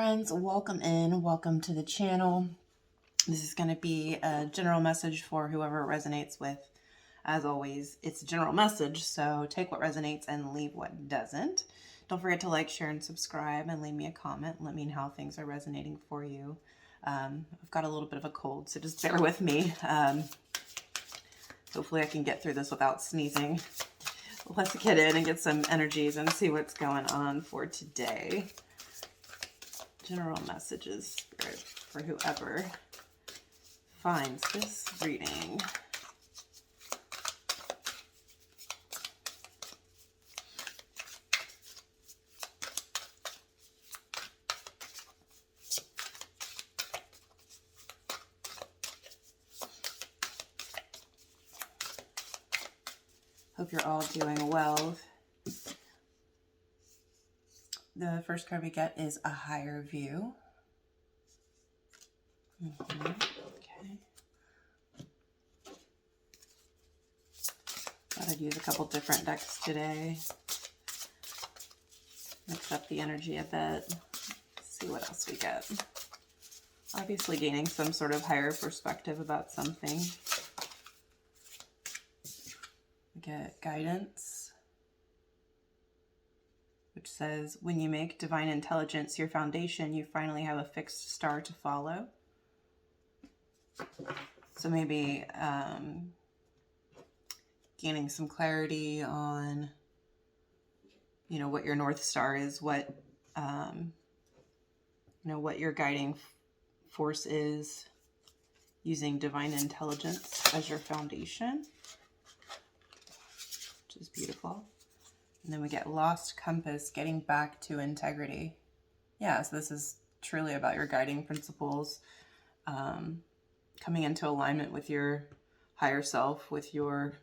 friends, welcome in, welcome to the channel. This is going to be a general message for whoever it resonates with. As always, it's a general message, so take what resonates and leave what doesn't. Don't forget to like, share, and subscribe, and leave me a comment. Let me know how things are resonating for you. I've got a little bit of a cold, so just bear with me. Hopefully I can get through this without sneezing. Let's get in and get some energies and see what's going on for today. General messages, Spirit, for whoever finds this reading. Hope you're all doing well. The first card we get is a higher view. Okay. Thought I'd use a couple different decks today. Mix up the energy a bit. See what else we get. Obviously gaining some sort of higher perspective about something. We get guidance, which says, when you make divine intelligence your foundation, you finally have a fixed star to follow. So maybe gaining some clarity on, what your North Star is, what, what your guiding force is, using divine intelligence as your foundation, which is beautiful. And then we get lost compass, getting back to integrity. Yeah, so this is truly about your guiding principles, coming into alignment with your higher self, with your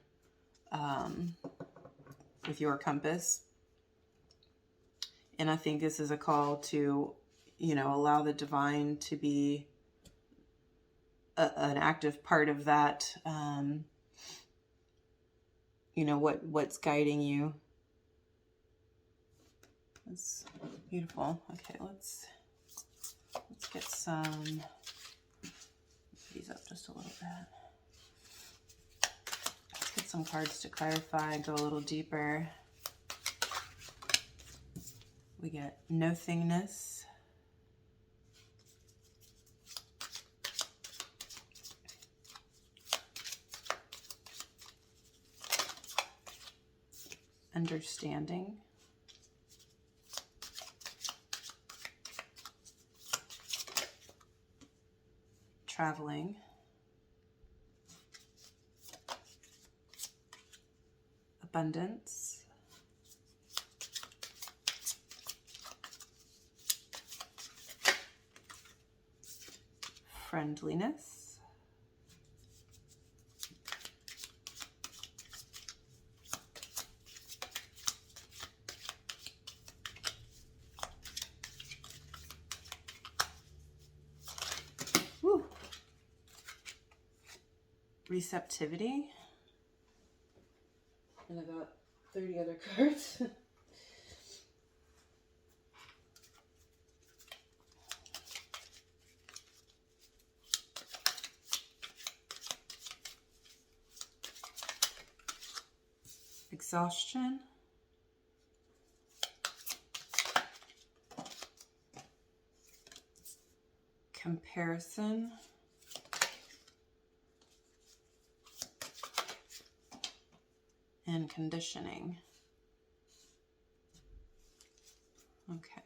compass. And I think this is a call to, allow the divine to be an active part of that. What's guiding you. That's beautiful. Okay, let's get some, these up just a little bit. Let's get some cards to clarify, go a little deeper. We get nothingness. Understanding. Traveling. Abundance. Friendliness. Woo. Receptivity. And about 30 other cards. Exhaustion. Comparison. And conditioning. Okay.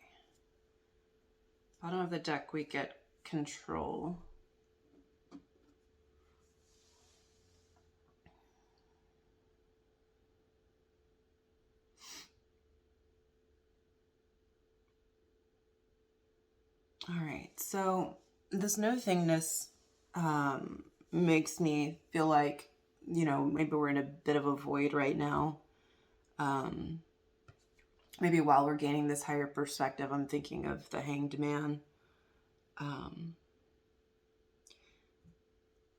Bottom of the deck, we get control. All right, so this nothingness makes me feel like, maybe we're in a bit of a void right now. Maybe while we're gaining this higher perspective, I'm thinking of the Hanged Man.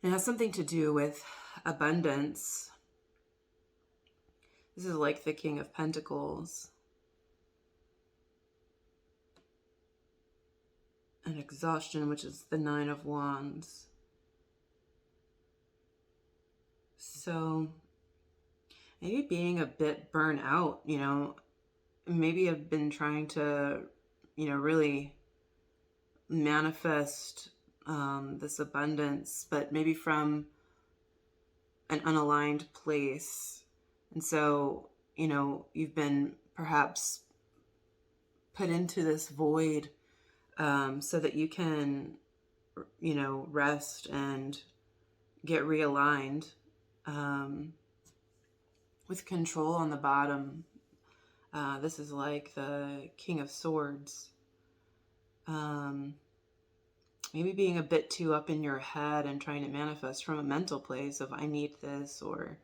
It has something to do with abundance. This is like the King of Pentacles. and exhaustion, which is the Nine of Wands. So maybe being a bit burnt out, maybe I've been trying to, really manifest this abundance, but maybe from an unaligned place. And so, you've been perhaps put into this void so that you can, rest and get realigned. With control on the bottom, this is like the King of Swords. Maybe being a bit too up in your head and trying to manifest from a mental place of I need this, or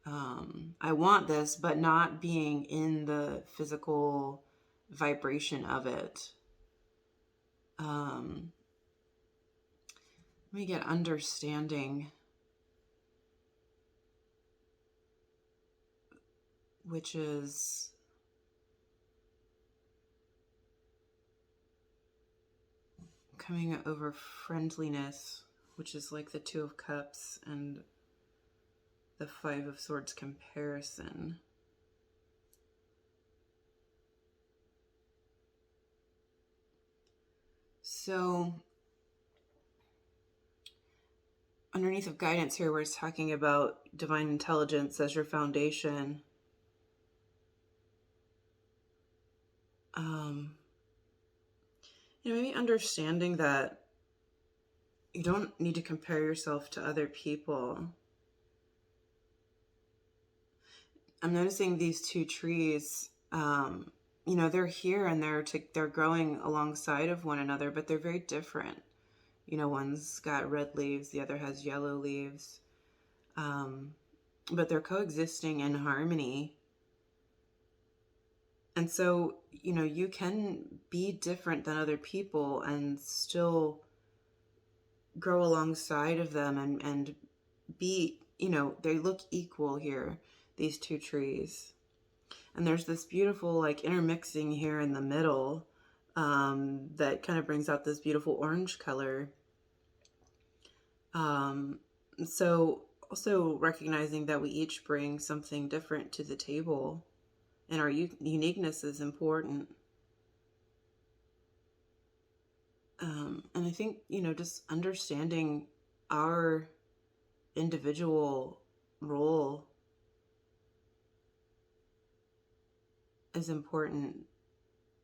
I want this, but not being in the physical vibration of it. Let me get understanding, which is coming over friendliness, which is like the Two of Cups and the Five of Swords comparison. So underneath of guidance here, we're talking about divine intelligence as your foundation. Maybe understanding that you don't need to compare yourself to other people. I'm noticing these two trees, they're here and they're growing alongside of one another, but they're very different. One's got red leaves, the other has yellow leaves, but they're coexisting in harmony. And so, you can be different than other people and still grow alongside of them and be, they look equal here, these two trees. And there's this beautiful like intermixing here in the middle that kind of brings out this beautiful orange color. So also recognizing that we each bring something different to the table. And our uniqueness is important. And I think, just understanding our individual role is important.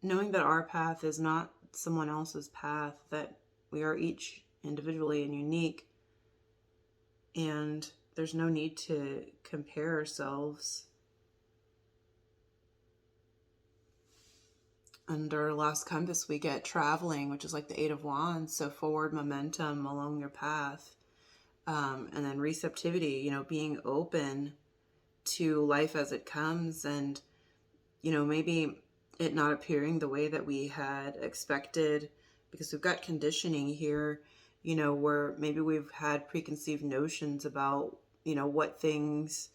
Knowing that our path is not someone else's path, that we are each individually and unique. And there's no need to compare ourselves. Under Lost Compass, we get traveling, which is like the Eight of Wands, so forward momentum along your path. And then receptivity, being open to life as it comes, and, maybe it not appearing the way that we had expected, because we've got conditioning here, where maybe we've had preconceived notions about, what things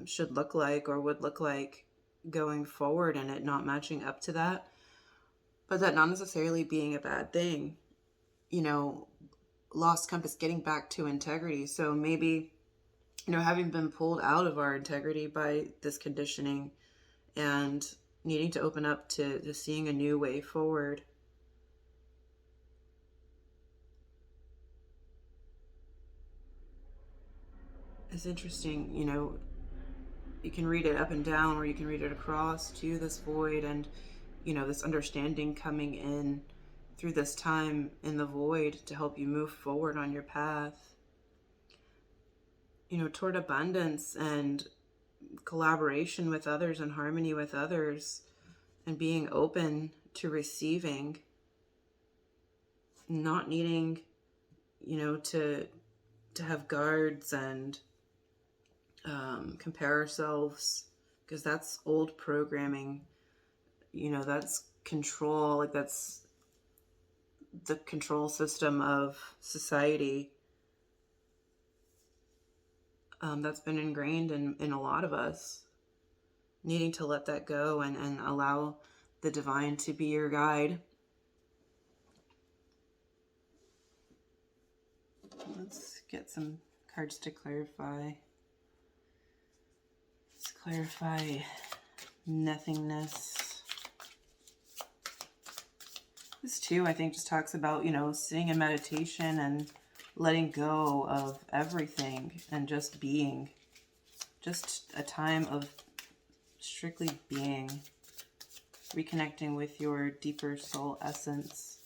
should look like or would look like going forward, and it not matching up to that, but that not necessarily being a bad thing. Lost compass, getting back to integrity. So maybe, having been pulled out of our integrity by this conditioning and needing to open up to seeing a new way forward. It's interesting, you can read it up and down, or you can read it across to this void, and this understanding coming in through this time in the void to help you move forward on your path, toward abundance and collaboration with others and harmony with others, and being open to receiving, not needing, to have guards and compare ourselves, because that's old programming. That's control, like that's the control system of society that's been ingrained in a lot of us. Needing to let that go and allow the divine to be your guide. Let's get some cards to clarify. Let's clarify nothingness. This too, I think, just talks about, you know, sitting in meditation and letting go of everything and just being. Just a time of strictly being. Reconnecting with your deeper soul essence.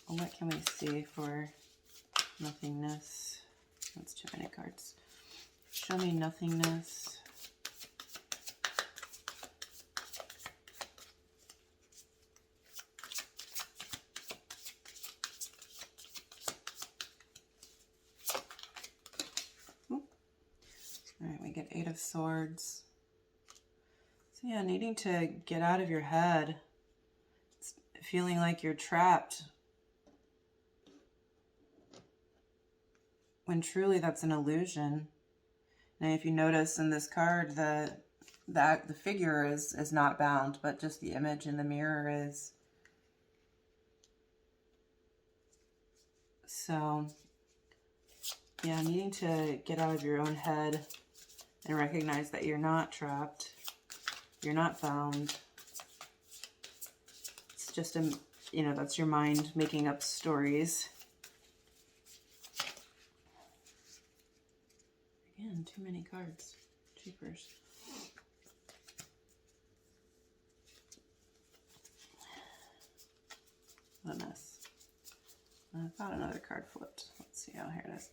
And what can we see for nothingness? That's too many cards. Show me nothingness. All right, we get 8 of Swords. So yeah, needing to get out of your head. It's feeling like you're trapped. When truly that's an illusion. And if you notice in this card that the figure is not bound, but just the image in the mirror is. So yeah, needing to get out of your own head and recognize that you're not trapped. You're not bound. It's just you know, that's your mind making up stories. Again, too many cards. Jeepers. What a mess. I thought another card flipped. Let's see. Oh, here it is.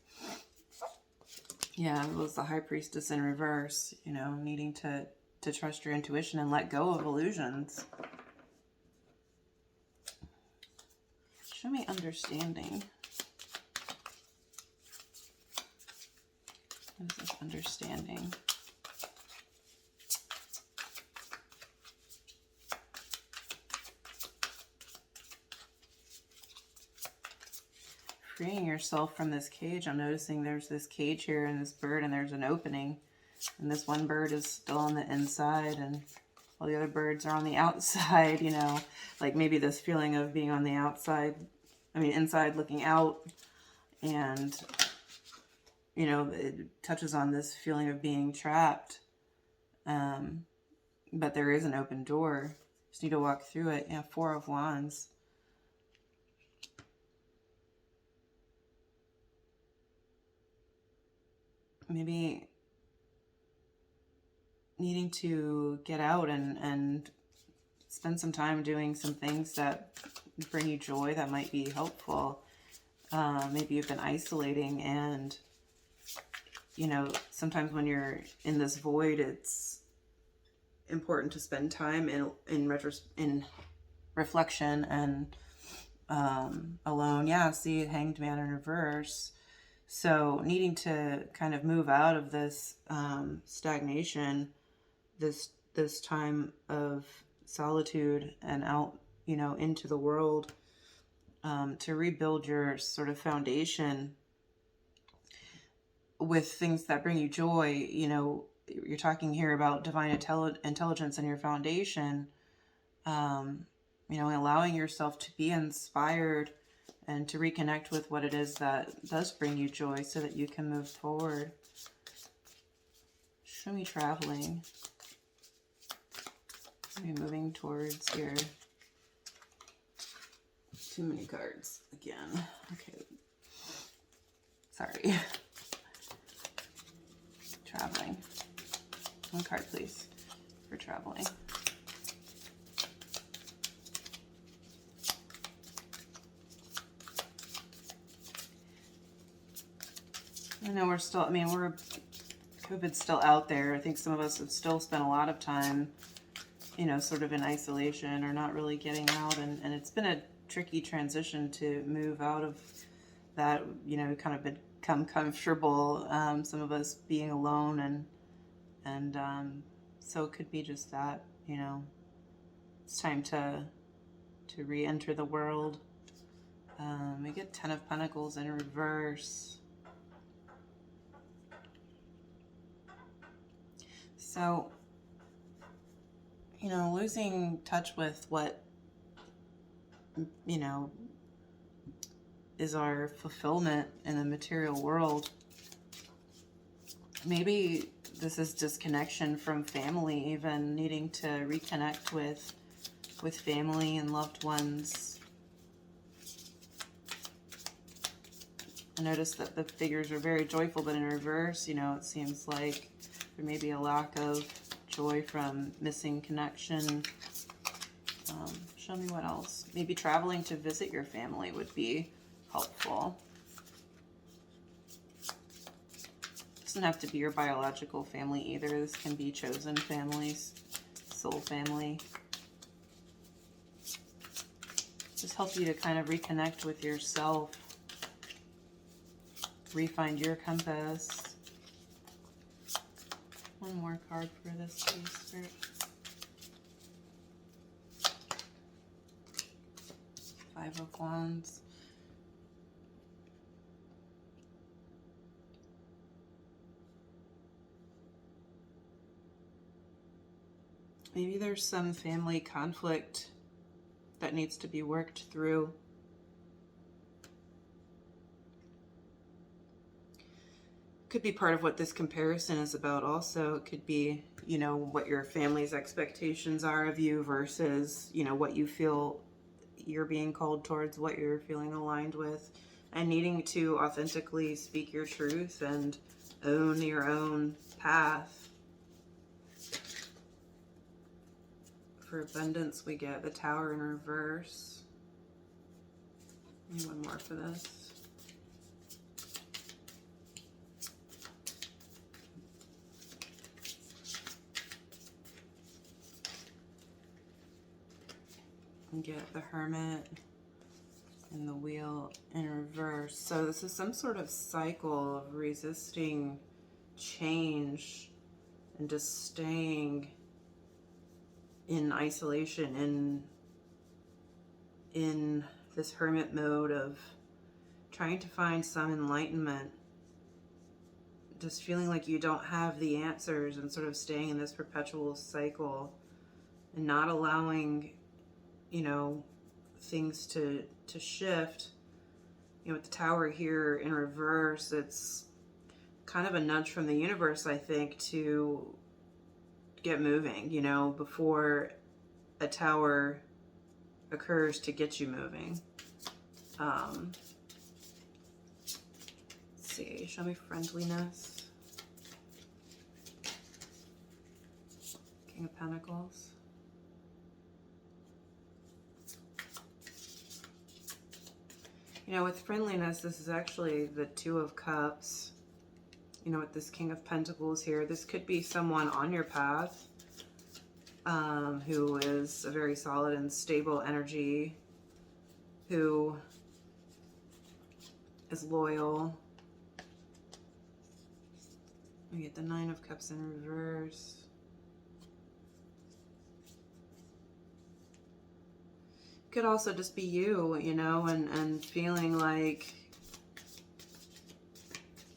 Yeah, it was the High Priestess in reverse, you know, needing to trust your intuition and let go of illusions. Show me understanding. What is this understanding? Freeing yourself from this cage. I'm noticing there's this cage here and this bird, and there's an opening. And this one bird is still on the inside, and all the other birds are on the outside, you know. Like maybe this feeling of being on the outside, I mean inside looking out, and, you know, it touches on this feeling of being trapped. But there is an open door. Just need to walk through it. Yeah, 4 of Wands. Maybe needing to get out and spend some time doing some things that bring you joy, that might be helpful. Maybe you've been isolating, and, you know, sometimes when you're in this void, it's important to spend time in reflection and alone. Yeah, see, Hanged Man in reverse. So needing to kind of move out of this stagnation, this time of solitude, and out, you know, into the world, to rebuild your sort of foundation with things that bring you joy. You know, you're talking here about divine intelligence in your foundation, you know, allowing yourself to be inspired and to reconnect with what it is that does bring you joy so that you can move forward. Show me traveling. Maybe moving towards here. Too many cards again. Okay. Sorry. Traveling. 1 card, please, for traveling. I know we're still, I mean, COVID's still out there. I think some of us have still spent a lot of time, you know, sort of in isolation or not really getting out. And it's been a tricky transition to move out of that, you know, kind of become comfortable. Some of us being alone, and so it could be just that, you know, it's time to re-enter the world. We get 10 of Pentacles in reverse. So, you know, losing touch with what, you know, is our fulfillment in the material world. Maybe this is disconnection from family, even needing to reconnect with family and loved ones. I noticed that the figures are very joyful, but in reverse, you know, it seems like there may be a lack of joy from missing connection. Show me what else. Maybe traveling to visit your family would be helpful. Doesn't have to be your biological family either. This can be chosen families, soul family. Just help you to kind of reconnect with yourself, refine your compass. One more card for this, please, Spirit. Five of Wands. Maybe there's some family conflict that needs to be worked through. Could be part of what this comparison is about also. It could be, you know, what your family's expectations are of you versus, you know, what you feel you're being called towards, what you're feeling aligned with, and needing to authentically speak your truth and own your own path. For abundance, we get the Tower in reverse. Maybe one more for this. And get the Hermit and the Wheel in reverse. So this is some sort of cycle of resisting change and just staying in isolation, in this hermit mode of trying to find some enlightenment, just feeling like you don't have the answers and sort of staying in this perpetual cycle and not allowing, you know, things to shift. You know, with the Tower here in reverse, it's kind of a nudge from the universe, I think, to get moving, you know, before a Tower occurs to get you moving. Let's see, show me friendliness. King of Pentacles. You know, with friendliness, this is actually the Two of Cups. You know, with this King of Pentacles here, this could be someone on your path who is a very solid and stable energy, who is loyal. We get the Nine of Cups in reverse. Could also just be you, you know, and feeling like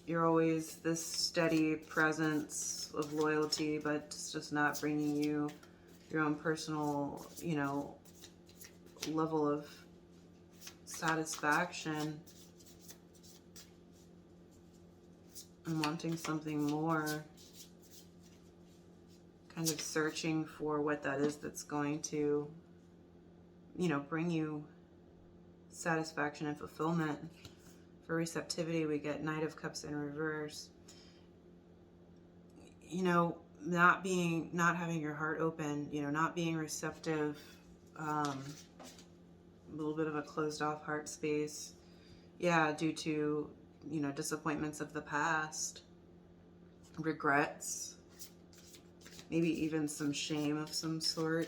you're always this steady presence of loyalty, but it's just not bringing you your own personal, you know, level of satisfaction, and wanting something more, kind of searching for what that is that's going to, you know, bring you satisfaction and fulfillment. For receptivity, we get Knight of Cups in reverse. You know, not having your heart open, you know, not being receptive, a little bit of a closed off heart space. Yeah, due to, you know, disappointments of the past, regrets, maybe even some shame of some sort.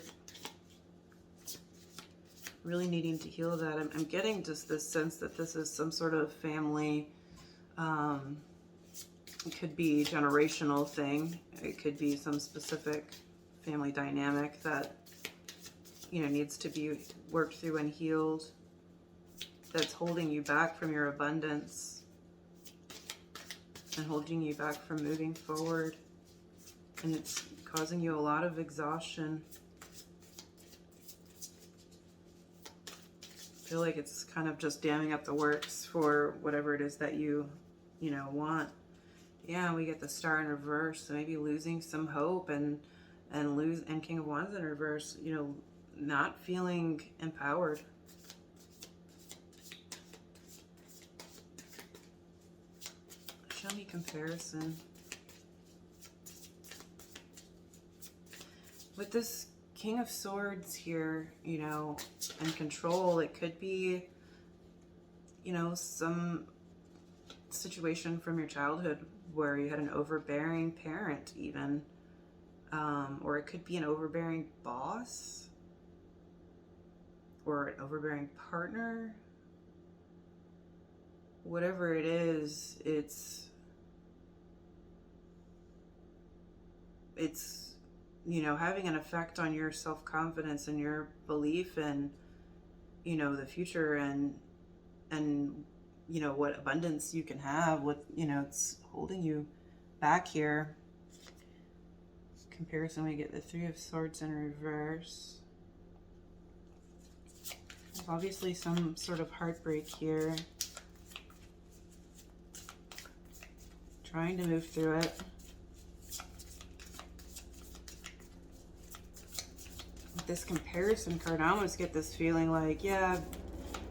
Really needing to heal that. I'm getting just this sense that this is some sort of family, it could be generational thing. It could be some specific family dynamic that, you know, needs to be worked through and healed, that's holding you back from your abundance and holding you back from moving forward. And it's causing you a lot of exhaustion. feel like it's kind of just damming up the works for whatever it is that you want. Yeah, we get the Star in reverse, so maybe losing some hope and King of Wands in reverse, not feeling empowered. Show me comparison. With this King of Swords here, and control, it could be, some situation from your childhood where you had an overbearing parent even, or it could be an overbearing boss or an overbearing partner. Whatever it is, it's having an effect on your self-confidence and your belief in the future and what abundance you can have. What it's holding you back here. Comparison, we get the Three of Swords in reverse. There's obviously some sort of heartbreak here. Trying to move through it. With this comparison card, I almost get this feeling like, yeah,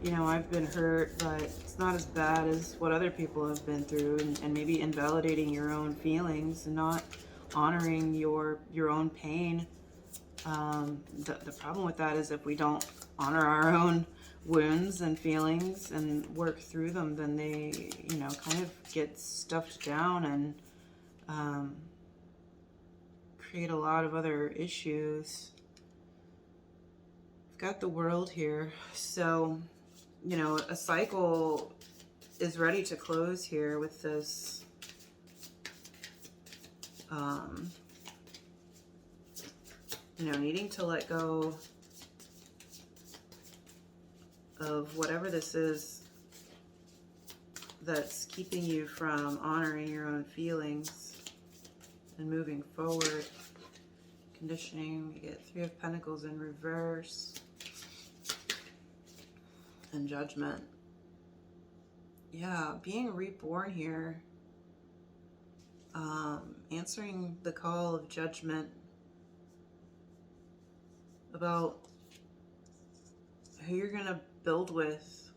I've been hurt, but it's not as bad as what other people have been through, and maybe invalidating your own feelings and not honoring your own pain. The problem with that is if we don't honor our own wounds and feelings and work through them, then they, kind of get stuffed down and create a lot of other issues. We've got the World here, so a cycle is ready to close here with this needing to let go of whatever this is that's keeping you from honoring your own feelings and moving forward. Conditioning, we get Three of Pentacles in reverse. And Judgment. Yeah, being reborn here. Answering the call of judgment about who you're going to build with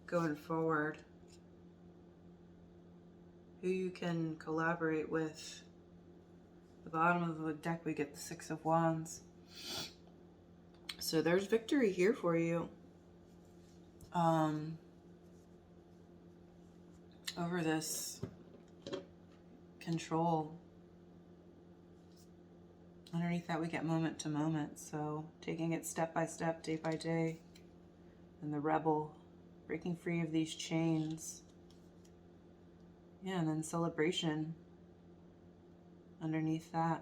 going forward. Who you can collaborate with. At the bottom of the deck, we get the Six of Wands. So there's victory here for you. Over this control. Underneath that, we get moment to moment. So taking it step by step, day by day. And the Rebel, breaking free of these chains. Yeah, and then celebration underneath that.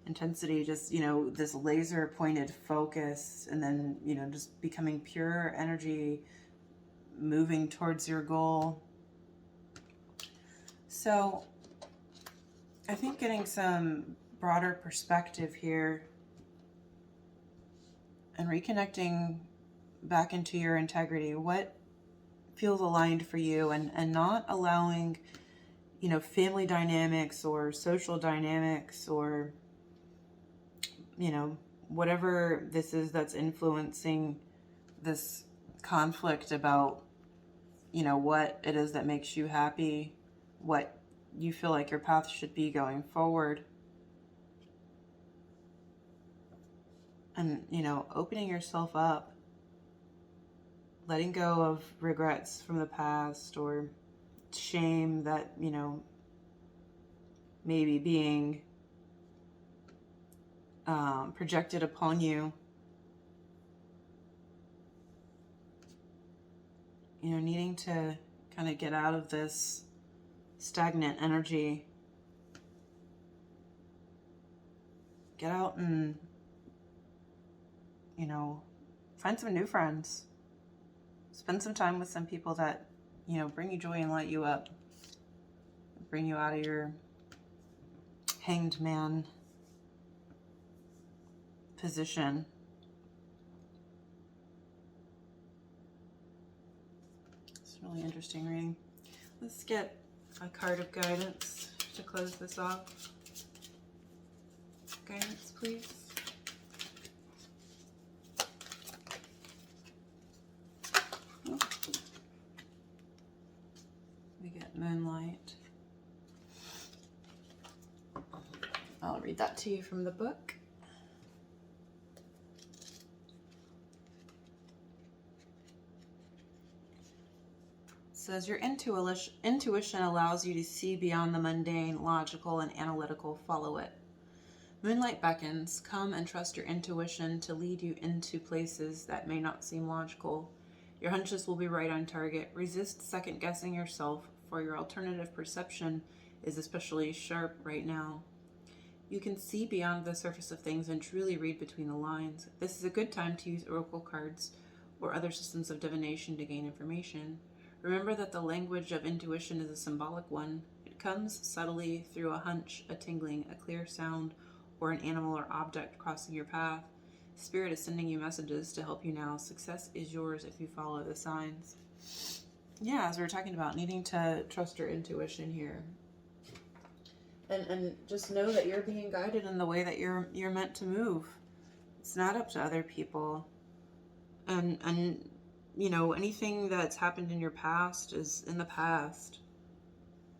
Intensity, just, this laser pointed focus, and then, just becoming pure energy, moving towards your goal. So I think getting some broader perspective here and reconnecting back into your integrity, what feels aligned for you, and not allowing, family dynamics or social dynamics or, whatever this is that's influencing this conflict about, what it is that makes you happy, what you feel like your path should be going forward. And, opening yourself up, letting go of regrets from the past or shame that, maybe being projected upon you. Needing to kind of get out of this stagnant energy. Get out and, find some new friends. Spend some time with some people that, bring you joy and light you up. Bring you out of your hanged man position. really interesting reading. Let's get a card of guidance to close this off. Guidance, please. Oh. We get Moonlight. I'll read that to you from the book. It says your intuition allows you to see beyond the mundane, logical, and analytical. Follow it. Moonlight beckons. Come and trust your intuition to lead you into places that may not seem logical. Your hunches will be right on target. Resist second-guessing yourself, for your alternative perception is especially sharp right now. You can see beyond the surface of things and truly read between the lines. This is a good time to use oracle cards or other systems of divination to gain information. Remember that the language of intuition is a symbolic one. It comes subtly through a hunch, a tingling, a clear sound, or an animal or object crossing your path. Spirit is sending you messages to help you now. Success is yours if you follow the signs. Yeah, as we were talking about, needing to trust your intuition here. And just know that you're being guided in the way that you're meant to move. It's not up to other people. And you know, anything that's happened in your past is in the past.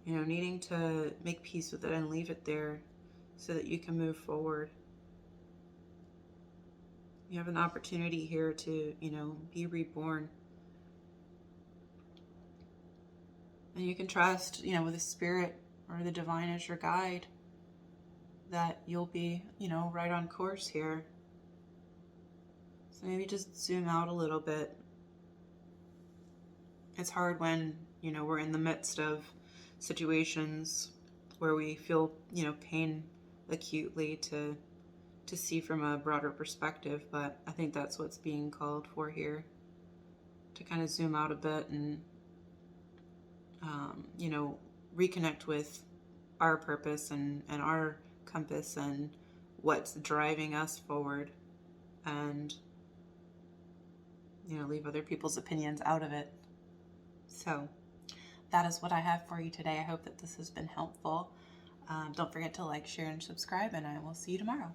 You know, needing to make peace with it and leave it there so that you can move forward. You have an opportunity here to, you know, be reborn. And you can trust, you know, with the spirit or the divine as your guide, that you'll be, you know, right on course here. So maybe just zoom out a little bit. It's hard when, you know, we're in the midst of situations where we feel, you know, pain acutely to see from a broader perspective, but I think that's what's being called for here, to kind of zoom out a bit and, you know, reconnect with our purpose and our compass and what's driving us forward, and, you know, leave other people's opinions out of it. So that is what I have for you today. I hope that this has been helpful. Don't forget to like, share, and subscribe, and I will see you tomorrow.